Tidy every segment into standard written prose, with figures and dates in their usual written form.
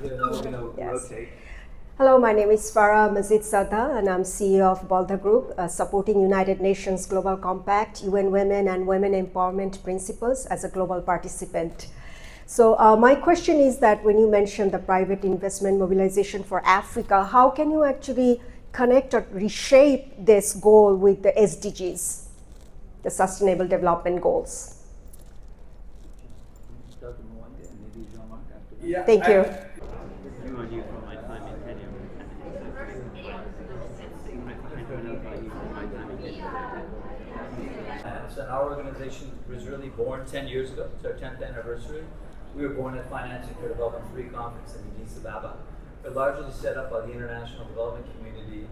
Yes. Rotate. Hello, my name is Farah M Saddha, and I'm CEO of Baldha Group, supporting United Nations Global Compact, UN Women and Women Empowerment Principles as a global participant. So my question is that when you mentioned the private investment mobilization for Africa, how can you actually connect or reshape this goal with the SDGs, the Sustainable Development Goals? Yeah, Thank you. You are new from my time in Kenya. I don't know about you from my time in Kenya. And our organization was really born 10 years ago. It's our 10th anniversary. We were born at Financing for Development Free Conference in Addis Ababa. We're largely set up by the international development community,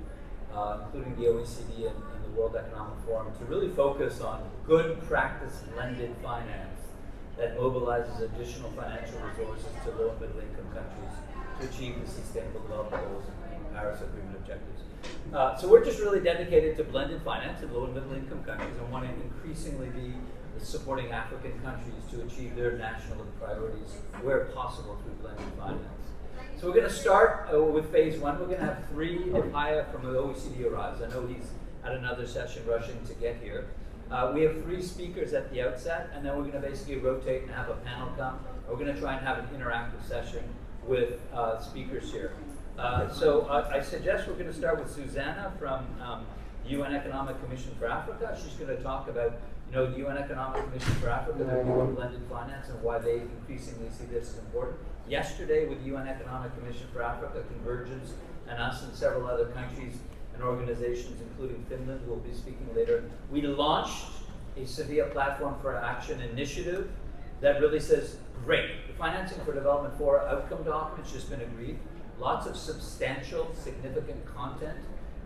including the OECD and the World Economic Forum, to really focus on good practice blended finance that mobilizes additional financial resources to low and middle income countries to achieve the Sustainable Development Goals and Paris Agreement objectives. So we're just really dedicated to blended finance in low and middle income countries and want to increasingly be supporting African countries to achieve their national priorities where possible through blended finance. So we're going to start with phase one. We're going to have three. If Haya from the OECD arrives, I know he's at another session rushing to get here. We have three speakers at the outset, and then we're going to basically rotate and have a panel come. We're going to try and have an interactive session with speakers here. So I suggest we're going to start with Susanna from the UN Economic Commission for Africa. She's going to talk about the UN Economic Commission for Africa, their view on blended finance and why they increasingly see this as important. Yesterday with the UN Economic Commission for Africa, Convergence, and us and several other countries and organizations, including Finland, who will be speaking later, we launched a Sevilla Platform for Action initiative that really says, great, the Financing for Development 4 outcome document's just been agreed. Lots of substantial, significant content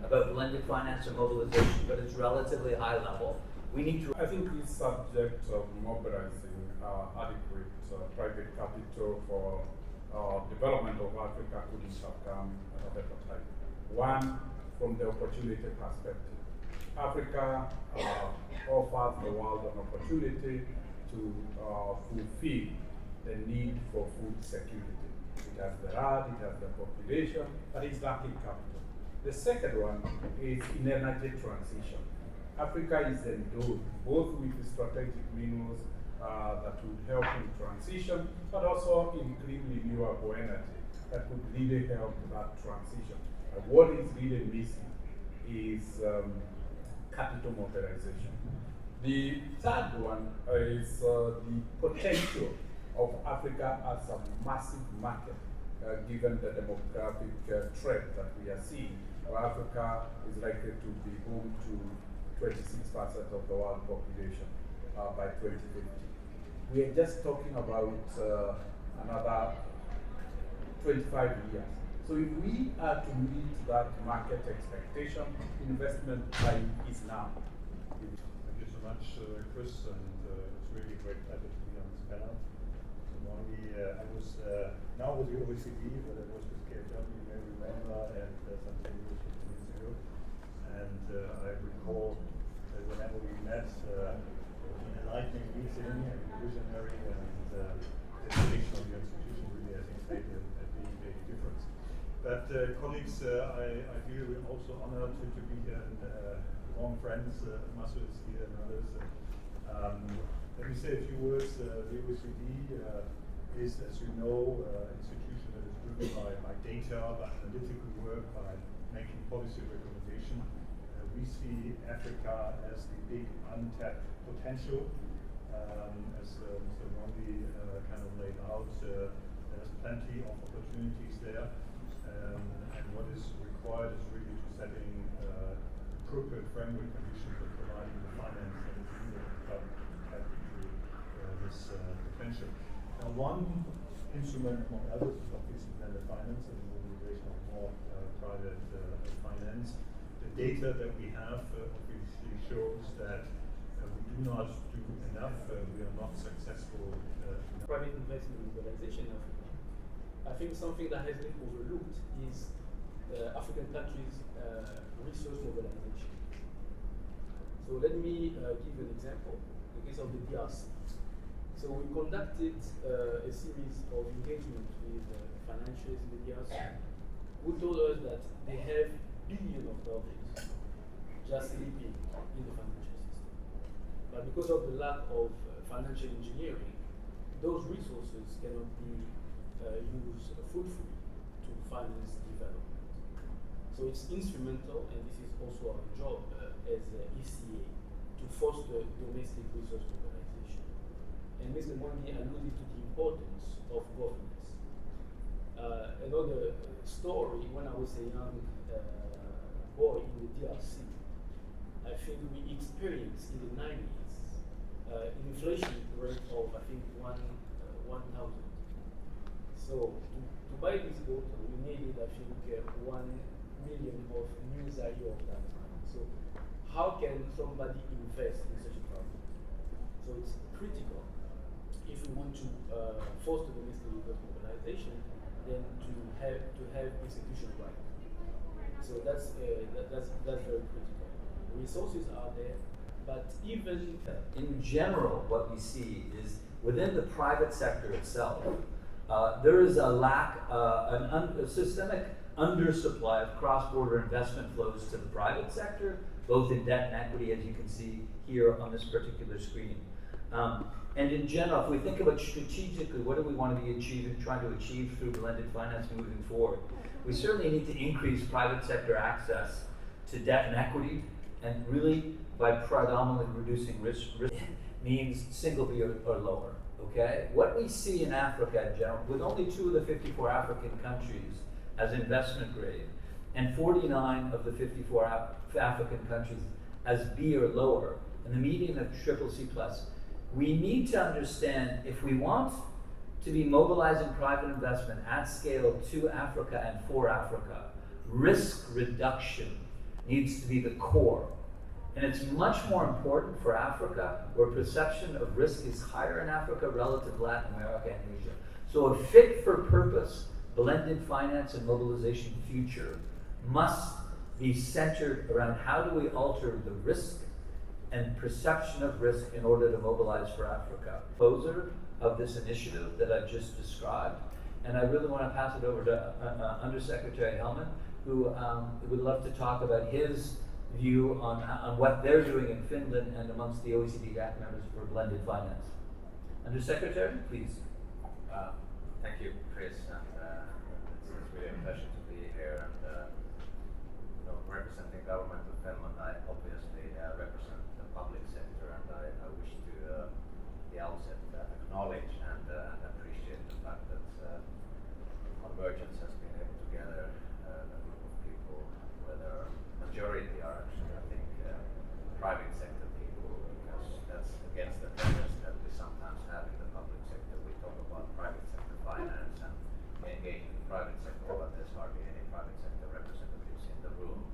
about blended finance and mobilization, but it's relatively high level. We need to. I think this subject of mobilizing adequate private capital for development of Africa couldn't have come at a better time. One, from the opportunity perspective. Africa offers the world an opportunity to fulfill the need for food security. It has the land, it has the population, but it's lacking capital. The second one is in energy transition. Africa is endowed both with strategic minerals that would help in transition, but also in clean renewable energy that would really help that transition. What is really missing is capital mobilization. The third one is the potential of Africa as a massive market, given the demographic trend that we are seeing, where Africa is likely to be home to 26% of the world population by 2050. We are just talking about another 25 years. So if we are to meet that market expectation, investment time is now. Thank you so much, Chris, and it's really a great pleasure to be on this panel. I was now with the OECD, but I was with KFW, you may remember, and something years ago. And I recall that whenever we met, an enlightening meeting and visionary, and the dedication of the institution really, I think, made a difference. But colleagues, I feel also honored to be here, and long friends, Masu is here and others. Let me say a few words. The OECD is, as you know, an institution that is driven by data, by analytical work, by making policy recommendation. We see Africa as the big untapped potential. As Mr. Mondi kind of laid out, there's plenty of opportunities there. And what is required is really to setting appropriate framework conditions for providing the finance that is needed to tap into this potential. Now, one instrument among others is obviously blended finance and the mobilization of more private finance. The data that we have obviously shows that we do not do enough, we are not successful. Private investment mobilization in Africa. I think something that has been overlooked is African countries' resource mobilization. So let me give an example, the case of the DRC. So we conducted a series of engagement with financials in the DRC, who told us that they have billions of dollars just sleeping in the financial system. But because of the lack of financial engineering, those resources cannot be used fruitfully to finance development. So it's instrumental, and this is also our job as ECA, to foster domestic resource mobilization. And Mr. Mwangi alluded to the importance of governance. Another story, when I was a young boy in the DRC, I think we experienced in the 90s an inflation rate of, I think, 1,000. So to buy this bottle, we needed, I think, 1 million of new Zaire of that time. So how can somebody invest in such a project? So it's critical if we want to foster domestic resource mobilization, then to have execution right. So that's very critical. Resources are there, but even in general, what we see is within the private sector itself, there is a lack, a systemic undersupply of cross-border investment flows to the private sector, both in debt and equity, as you can see here on this particular screen. And in general, if we think about strategically, what do we want to be trying to achieve through blended finance moving forward? We certainly need to increase private sector access to debt and equity, and really by predominantly reducing risk means single B or lower, okay? What we see in Africa in general, with only 2 of the 54 African countries as investment grade, and 49 of the 54 African countries as B or lower, and the median of CCC+, we need to understand if we want to be mobilizing private investment at scale to Africa and for Africa, risk reduction needs to be the core. And it's much more important for Africa, where perception of risk is higher in Africa relative to Latin America and Asia. So a fit for purpose blended finance and mobilization future must be centered around how do we alter the risk and perception of risk in order to mobilize for Africa. Proposer of this initiative that I've just described, and I really want to pass it over to Undersecretary Hellman, who would love to talk about his view on what they're doing in Finland and amongst the OECD GAC members for blended finance. Undersecretary, please. Thank you, Chris, and it's really a pleasure to be here. And representing government of Finland, I obviously represent the public sector, and I wish to the outset acknowledge and appreciate the fact that Convergence has been able to gather a group of people, where the majority are actually, I think, private sector people, because that's against the tendency that we sometimes have in the public sector. We talk about private sector finance and engaging the private sector, but there's hardly any private sector representatives in the room.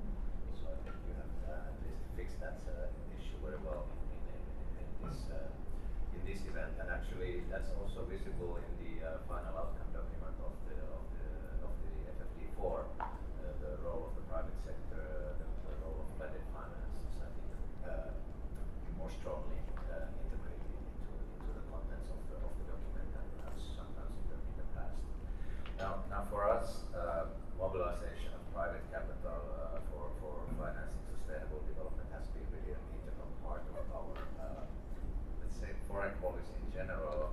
So I think you have at least fixed that issue very well in this event, and actually that's also visible in the final outcome document of the FFD4. The role of the private sector, the role of blended finance is, I think, more strongly integrated into the contents of the document than perhaps sometimes in the past. Now for us, mobilization of private capital for financing sustainable development has been really an integral part of our, let's say, foreign policy in general,